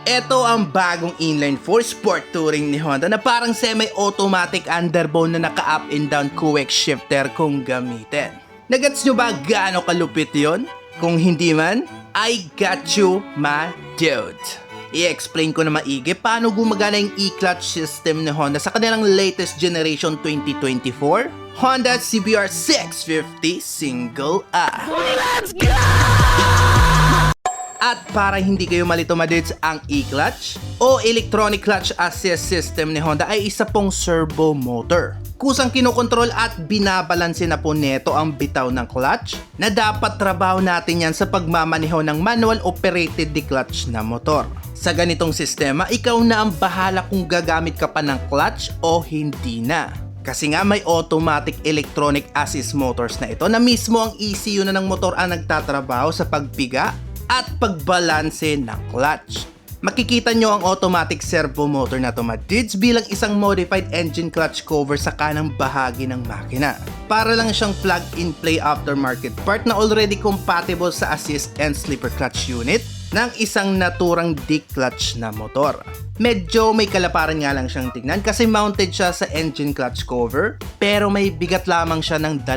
Ito ang bagong inline 4 sport touring ni Honda na parang semi-automatic underbone na naka-up and down quick shifter kung gamitin. Nagets nyo ba gaano kalupit yon? Kung hindi man, I got you, my dude. I-explain ko na maigi paano gumagana yung e-clutch system ni Honda sa kanilang latest generation 2024 Honda CBR 650 Single A. Let's go! At para hindi kayo malito madits, ang e-clutch o electronic clutch assist system ni Honda ay isa pong servo motor. Kusang kinokontrol at binabalanse na po neto ang bitaw ng clutch na dapat trabaho natin yan sa pagmamaneho ng manual operated clutch na motor. Sa ganitong sistema, ikaw na ang bahala kung gagamit ka pa ng clutch o hindi na. Kasi nga may automatic electronic assist motors na ito na mismo ang ECU na ng motor ang nagtatrabaho sa pagpiga at pagbalanse ng clutch. Makikita nyo ang automatic servo motor na to madids bilang isang modified engine clutch cover sa kanang bahagi ng makina. Para lang siyang plug-in play aftermarket part na already compatible sa assist and slipper clutch unit ng isang naturang D-clutch na motor. Medyo may kalaparan nga lang siyang tignan kasi mounted siya sa engine clutch cover pero may bigat lamang siya ng 2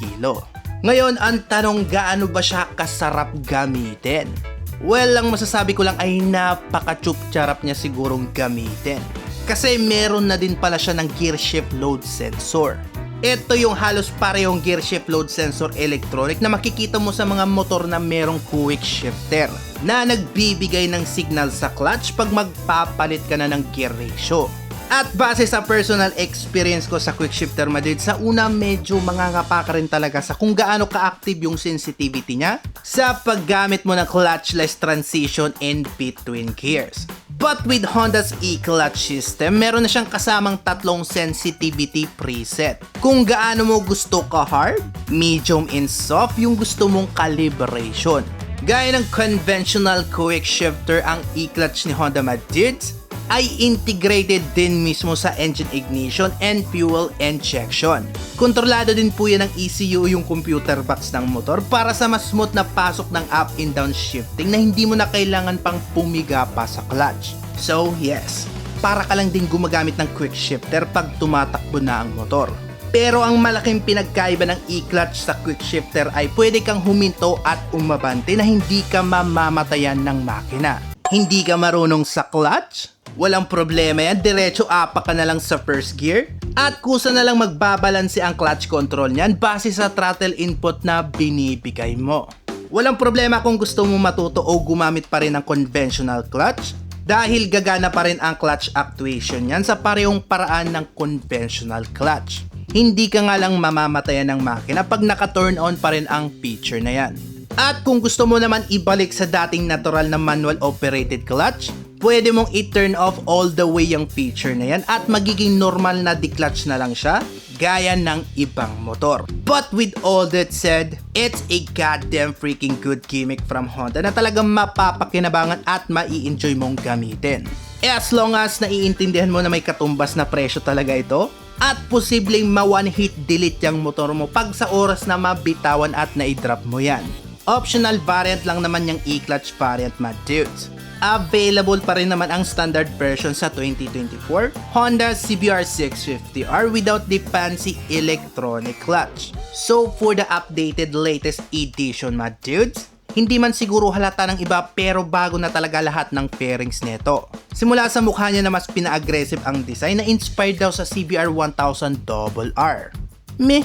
kilo. Ngayon, ang tanong, gaano ba siya kasarap gamitin? Well, ang masasabi ko lang ay napaka-chup-charap niya sigurong gamitin. Kasi meron na din pala siya ng gear shift load sensor. Ito yung halos parehong gear shift load sensor electronic na makikita mo sa mga motor na merong quick shifter na nagbibigay ng signal sa clutch pag magpapalit ka na ng gear ratio. At base sa personal experience ko sa quick shifter madrid, sa una medyo mangangapa ka rin talaga sa kung gaano ka-active yung sensitivity niya sa paggamit mo ng clutchless transition in between gears. But with Honda's e-clutch system, meron na siyang kasamang 3 sensitivity preset. Kung gaano mo gusto ka-hard, medium and soft yung gusto mong calibration. Gaya ng conventional quick shifter, ang e-clutch ni Honda Madrid ay integrated din mismo sa engine ignition and fuel injection. Kontrolado din po yan ng ECU yung computer box ng motor para sa mas smooth na pasok ng up and down shifting na hindi mo na kailangan pang pumiga pa sa clutch. So yes, para ka lang din gumagamit ng quick shifter pag tumatakbo na ang motor. Pero ang malaking pinagkaiba ng e-clutch sa quick shifter ay pwede kang huminto at umabante na hindi ka mamamatayan ng makina. Hindi ka marunong sa clutch? Walang problema yan, diretso apa ka na lang sa first gear at kusa na lang magbabalanse ang clutch control niyan base sa throttle input na binibigay mo. Walang problema kung gusto mo matuto o gumamit pa rin ng conventional clutch dahil gagana pa rin ang clutch actuation niyan sa parehong paraan ng conventional clutch. Hindi ka nga lang mamamatayan ng makina pag naka-turn on pa rin ang feature na yan. At kung gusto mo naman ibalik sa dating natural na manual operated clutch, pwede mong i-turn off all the way yung feature na yan at magiging normal na declutch na lang siya gaya ng ibang motor. But with all that said, it's a goddamn freaking good gimmick from Honda na talagang mapapakinabangan at mai-enjoy mong gamitin. As long as naiintindihan mo na may katumbas na presyo talaga ito at posibleng ma-one-hit delete yung motor mo pag sa oras na mabitawan at na-drop mo yan. Optional variant lang naman yung e-clutch variant, my dudes. Available pa rin naman ang standard version sa 2024 Honda CBR 650R without the fancy electronic clutch. So for the updated latest edition, my dudes, hindi man siguro halata ng iba pero bago na talaga lahat ng fairings nito. Simula sa mukha niya na mas pina-aggressive ang design na inspired daw sa CBR 1000RR. Meh,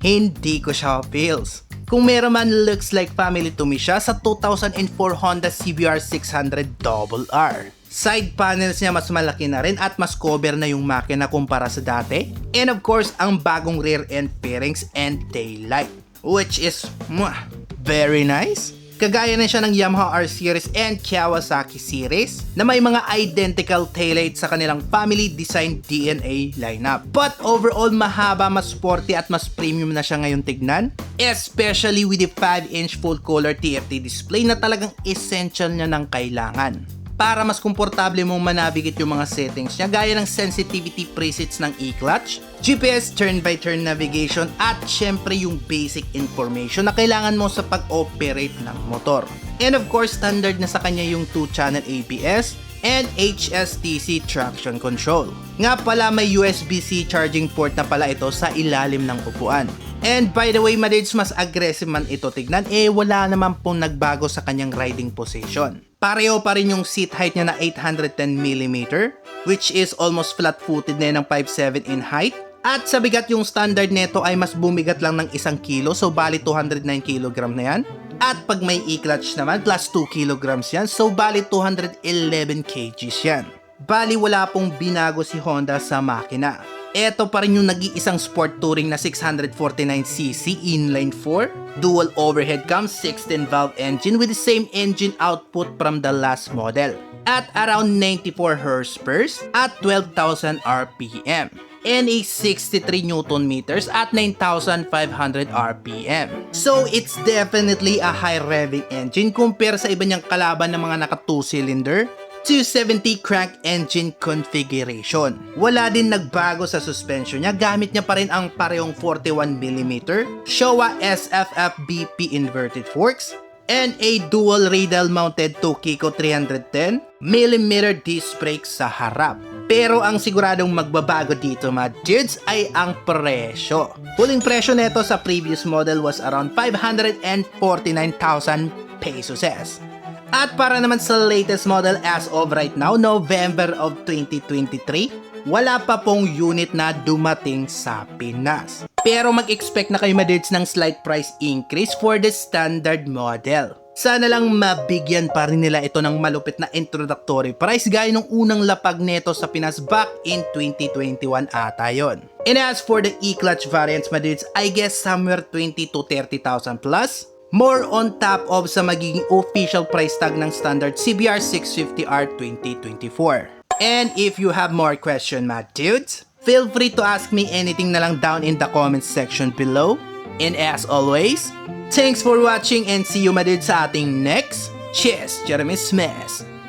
hindi ko siya feels. Kung meron man, looks like family to me siya sa 2004 Honda CBR 600RR. Side panels niya mas malaki na rin at mas cover na yung makina kumpara sa dati. And of course, ang bagong rear end fairings and taillight, which is very nice. Kagaya na siya ng Yamaha R Series and Kawasaki Series na may mga identical taillight sa kanilang family design DNA lineup. But overall, mahaba, mas sporty at mas premium na siya ngayon tignan. Especially with the 5-inch full color TFT display na talagang essential niya ng kailangan. para mas komportable mong manavigate yung mga settings niya gaya ng sensitivity presets ng e-clutch, GPS turn-by-turn navigation at syempre yung basic information na kailangan mo sa pag-operate ng motor. And of course, standard na sa kanya yung 2-channel ABS and HSTC traction control. Nga pala may USB-C charging port na pala ito sa ilalim ng upuan. And by the way, madids, mas aggressive man ito tignan, wala naman pong nagbago sa kanyang riding position. Pareho pa rin yung seat height niya na 810mm, which is almost flat-footed na ng 5'7" in height. At sa bigat, yung standard neto ay mas bumigat lang ng 1 kilo, so bali 209 kg na yan. At pag may e-clutch naman, plus 2 kg yan, so bali 211 kg yan. Bali wala pong binago si Honda sa makina. Ito pa rin yung nag-iisang sport touring na 649cc inline 4, dual overhead cam, 16-valve engine with the same engine output from the last model at around 94 horsepower at 12,000 RPM. And a 63 Newton meters at 9,500 RPM. So it's definitely a high revving engine compare sa iba niyang kalaban ng mga naka 2-cylinder 270 crank engine configuration. Wala din nagbago sa suspension niya, gamit niya pa rin ang parehong 41mm Showa SFF BP inverted forks and a dual radial mounted Tokiko 310mm disc brake sa harap. Pero ang siguradong magbabago dito mga dudes ay ang presyo. Huling presyo nito sa previous model was around 549,000 pesos. At para naman sa latest model as of right now, November of 2023, wala pa pong unit na dumating sa Pinas. Pero mag-expect na kayo madids ng slight price increase for the standard model. Sana lang mabigyan pa rin nila ito ng malupit na introductory price gaya nung unang lapag neto sa Pinas back in 2021 ata yon. And as for the e-clutch variants madids, I guess somewhere 20 to 30,000 plus. More on top of sa magiging official price tag ng standard CBR 650R 2024. And if you have more question mga dudes, feel free to ask me anything na lang down in the comments section below. And as always, thanks for watching and see you mga dudes sa ating next Cheers, Jeremy Smith!